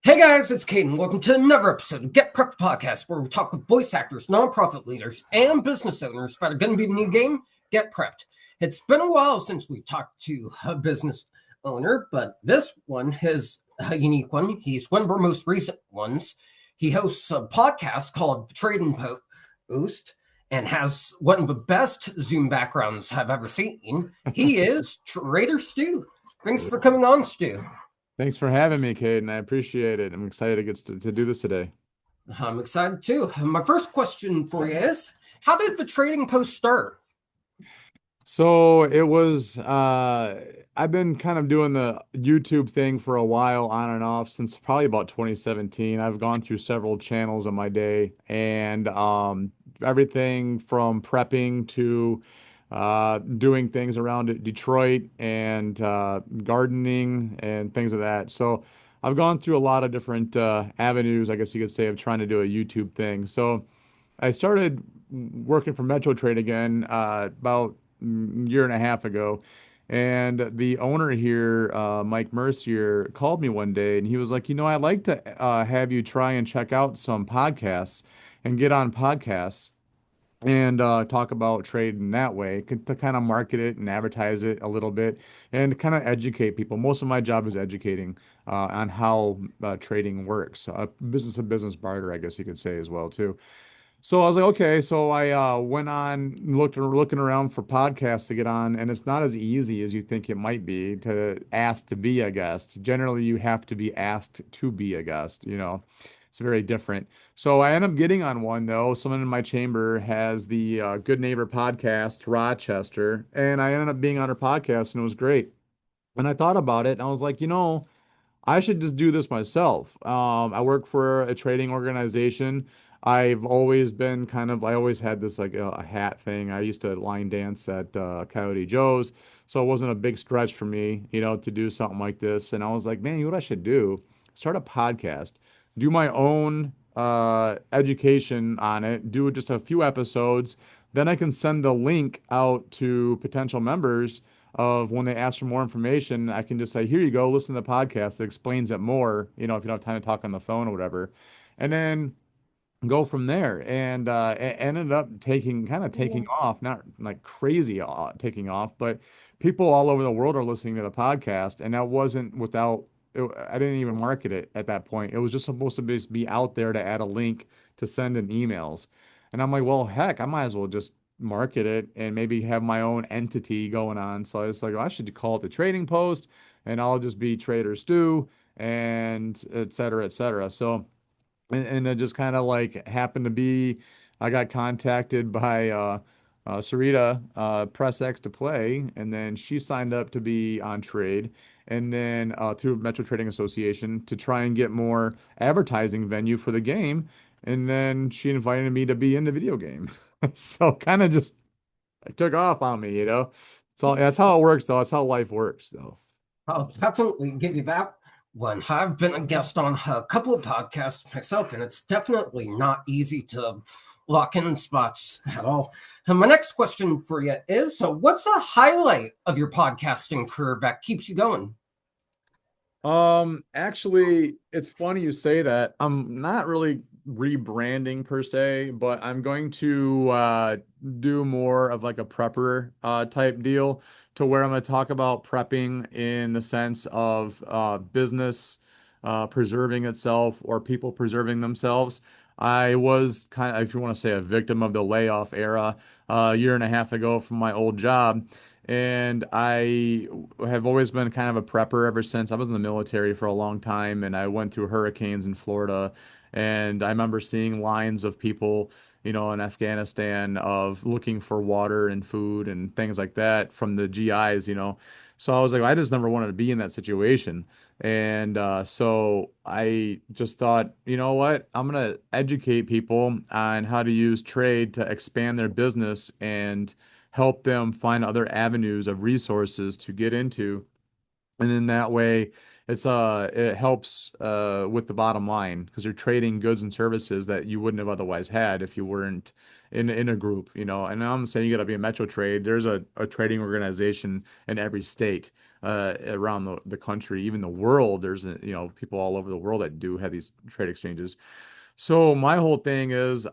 Hey guys, it's Caden. Welcome to another episode of Get Prepped Podcast, where we talk with voice actors, nonprofit leaders, and business owners that are going to be the new game, Get Prepped. It's been a while since we talked to a business owner, but this one is a unique one. He's one of our most recent ones. He hosts a podcast called Trader Post and has one of the best Zoom backgrounds I've ever seen. He is Trader Stu. Thanks for coming on, Stu. Thanks for having me, Caden. I appreciate it. I'm excited to get to do this today. I'm excited too. My first question for you is, how did the trading post start? So it was, I've been kind of doing the YouTube thing for a while on and off since probably about 2017. I've gone through several channels in my day and everything from prepping to doing things around Detroit and gardening and things of that. So I've gone through a lot of different avenues, I guess you could say, of trying to do a YouTube thing. So I started working for Metro Trade again about a year and a half ago. And the owner here, Mike Mercier, called me one day and he was like, I'd like to have you try and check out some podcasts and get on podcasts and talk about trade in that way to kind of market it and advertise it a little bit and kind of educate people. Most of my job is educating on how trading works. Business to business barter, I guess you could say as well too. So I was like, okay. So I went on looking around for podcasts to get on, and it's not as easy as you think it might be to ask to be a guest. Generally, you have to be asked to be a guest. It's very different. So I ended up getting on one though. Someone in my chamber has the Good Neighbor podcast, Rochester, and I ended up being on her podcast, and it was great. And I thought about it, and I was like, I should just do this myself. I work for a trading organization. I always had this like a hat thing. I used to line dance at Coyote Joe's. So it wasn't a big stretch for me, to do something like this. And I was like, man, you know what I should do? Start a podcast, do my own education on it, do just a few episodes. Then I can send the link out to potential members of when they ask for more information, I can just say, here you go, listen to the podcast that explains it more, if you don't have time to talk on the phone or whatever. And then go from there. And it ended up taking off, not like crazy taking off, but people all over the world are listening to the podcast. And that wasn't I didn't even market it at that point. It was just supposed to be out there to add a link to send in emails. And I'm like, well, heck, I might as well just market it and maybe have my own entity going on. So I was like, well, I should call it the Trading Post and I'll just be Trader Stu and et cetera, et cetera. So, and it just kind of like happened to be, I got contacted by Sarita, Press X to play, and then she signed up to be on trade, and then through Metro Trading Association to try and get more advertising venue for the game, and then she invited me to be in the video game. So kind of just it took off on me. So that's how it works, though. That's how life works, though. I'll definitely give you that one. I've been a guest on a couple of podcasts myself, and it's definitely not easy to lock in spots at all. And my next question for you is, what's a highlight of your podcasting career that keeps you going? Actually, it's funny you say that. I'm not really rebranding per se, but I'm going to do more of like a prepper type deal to where I'm going to talk about prepping in the sense of business preserving itself or people preserving themselves. I was kind of, if you want to say, a victim of the layoff era a year and a half ago from my old job. And I have always been kind of a prepper ever since. I was in the military for a long time and I went through hurricanes in Florida. And I remember seeing lines of people, in Afghanistan of looking for water and food and things like that from the GIs. So I was like, I just never wanted to be in that situation. And so I just thought, you know what? I'm going to educate people on how to use trade to expand their business and help them find other avenues of resources to get into. And then that way it helps with the bottom line because you're trading goods and services that you wouldn't have otherwise had if you weren't in a group. And I'm saying you got to be a Metro Trade. There's a trading organization in every state. around the country, even the world. There's people all over the world that do have these trade exchanges. So my whole thing is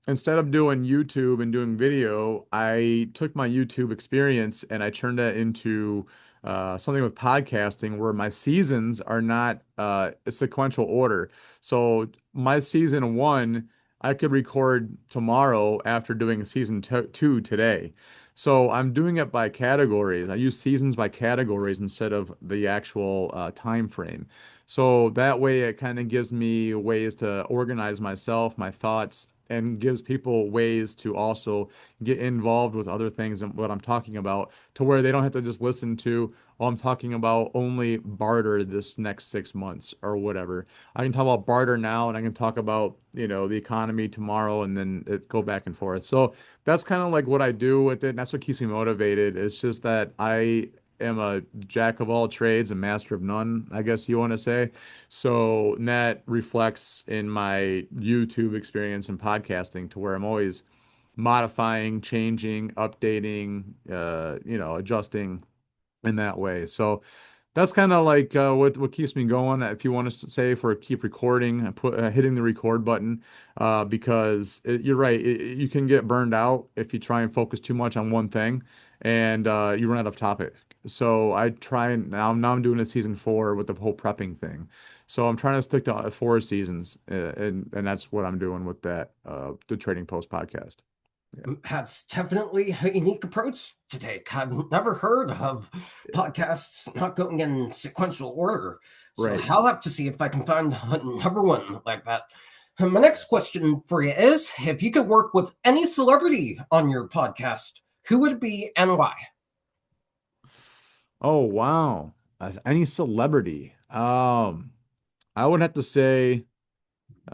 instead of doing YouTube and doing video, I took my YouTube experience and I turned that into something with podcasting where my seasons are not a sequential order. So my season one, I could record tomorrow after doing season two today. So I'm doing it by categories. I use seasons by categories instead of the actual time frame. So that way it kind of gives me ways to organize myself, my thoughts, and gives people ways to also get involved with other things and what I'm talking about to where they don't have to just listen to, oh, I'm talking about only barter this next 6 months or whatever. I can talk about barter now and I can talk about, the economy tomorrow and then it go back and forth. So that's kind of like what I do with it. And that's what keeps me motivated. It's just that I am a jack of all trades and master of none, I guess you want to say. So and that reflects in my YouTube experience and podcasting to where I'm always modifying, changing, updating, adjusting in that way. So that's kind of like what keeps me going. If you want us to say for keep recording, hitting the record button, because you're right. You can get burned out if you try and focus too much on one thing, and you run out of topic. So I try and now I'm doing a season four with the whole prepping thing. So I'm trying to stick to four seasons, and that's what I'm doing with that the Trading Post podcast. Yeah. That's definitely a unique approach to take. I've never heard of podcasts not going in sequential order. So Right. I'll have to see if I can find another one like that. My next question for you is if you could work with any celebrity on your podcast, who would it be and why? Oh wow. As any celebrity. I would have to say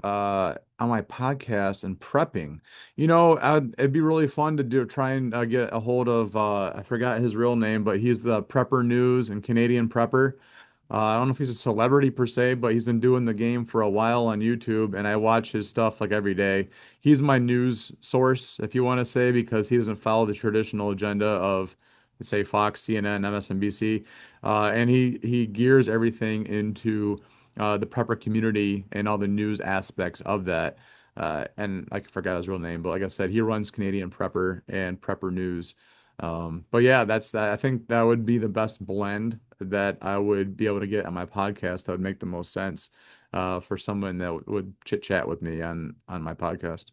on my podcast and prepping. It'd be really fun to try and get a hold of I forgot his real name, but he's the Prepper News and Canadian Prepper. I don't know if he's a celebrity per se, but he's been doing the game for a while on YouTube, and I watch his stuff like every day. He's my news source, if you want to say, because he doesn't follow the traditional agenda of, say, Fox, CNN, MSNBC, and he gears everything into the prepper community and all the news aspects of that. And I forgot his real name, but like I said, he runs Canadian Prepper and Prepper News. But yeah, that's that. I think that would be the best blend that I would be able to get on my podcast. That would make the most sense for someone that would chit chat with me on my podcast.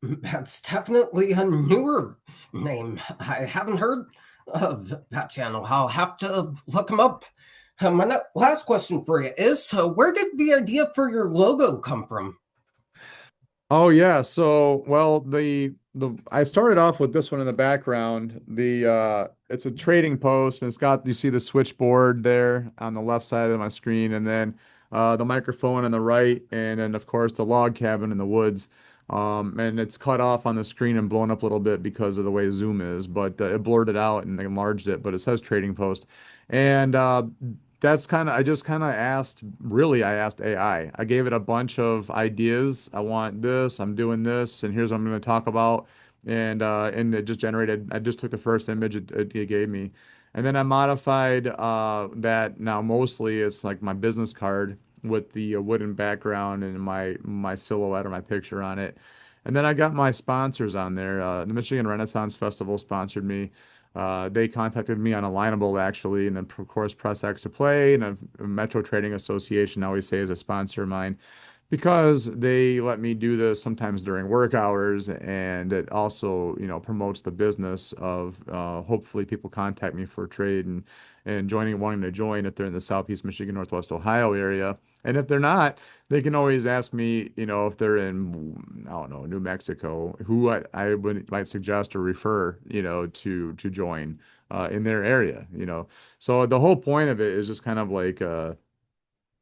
That's definitely a newer name. I haven't heard of that channel. I'll have to look him up. My last question for you is where did the idea for your logo come from? Oh yeah, so well the I started off with this one in the background. The it's a trading post and it's got you see the switchboard there on the left side of my screen and then the microphone on the right and then of course the log cabin in the woods. And it's cut off on the screen and blown up a little bit because of the way Zoom is, but it blurred it out and enlarged it, but it says trading post. And that's kind of I just kind of asked really I asked AI. I gave it a bunch of ideas. I want this, I'm doing this, and here's what I'm going to talk about. And it just generated I just took the first image it gave me. And then I modified that now mostly it's like my business card with the wooden background and my silhouette or my picture on it. And then I got my sponsors on there. The Michigan Renaissance Festival sponsored me. They contacted me on Alignable actually, and then of course Press X to Play and a Metro Trading Association. I always say is a sponsor of mine because they let me do this sometimes during work hours, and it also promotes the business of hopefully people contact me for trade and wanting to join if they're in the Southeast Michigan, Northwest Ohio area. And if they're not, they can always ask me, if they're in, I don't know, New Mexico, who I might suggest or refer, to join in their area. So the whole point of it is just kind of like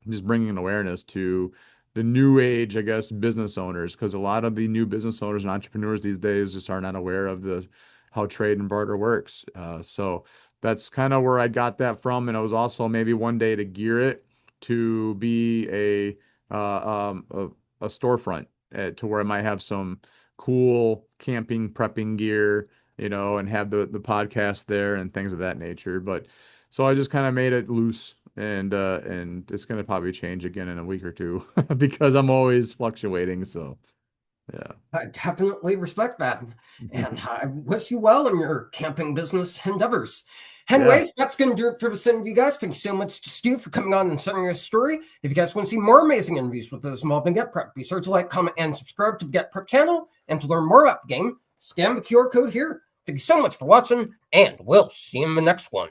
just bringing an awareness to the new age, I guess, business owners, because a lot of the new business owners and entrepreneurs these days just are not aware of the how trade and barter works. So that's kind of where I got that from, and it was also maybe one day to gear it to be a storefront to where I might have some cool camping prepping gear, and have the podcast there and things of that nature. But So I just kind of made it loose, and it's gonna probably change again in a week or two because I'm always fluctuating. So yeah. I definitely respect that. And I wish you well in your camping business endeavors. Yeah. Anyways, that's going to do it for this interview, guys. Thank you so much to Stu for coming on and sharing your story. If you guys want to see more amazing interviews with those involved in Get Prep, be sure to like, comment, and subscribe to the Get Prep channel. And to learn more about the game, scan the QR code here. Thank you so much for watching, and we'll see you in the next one.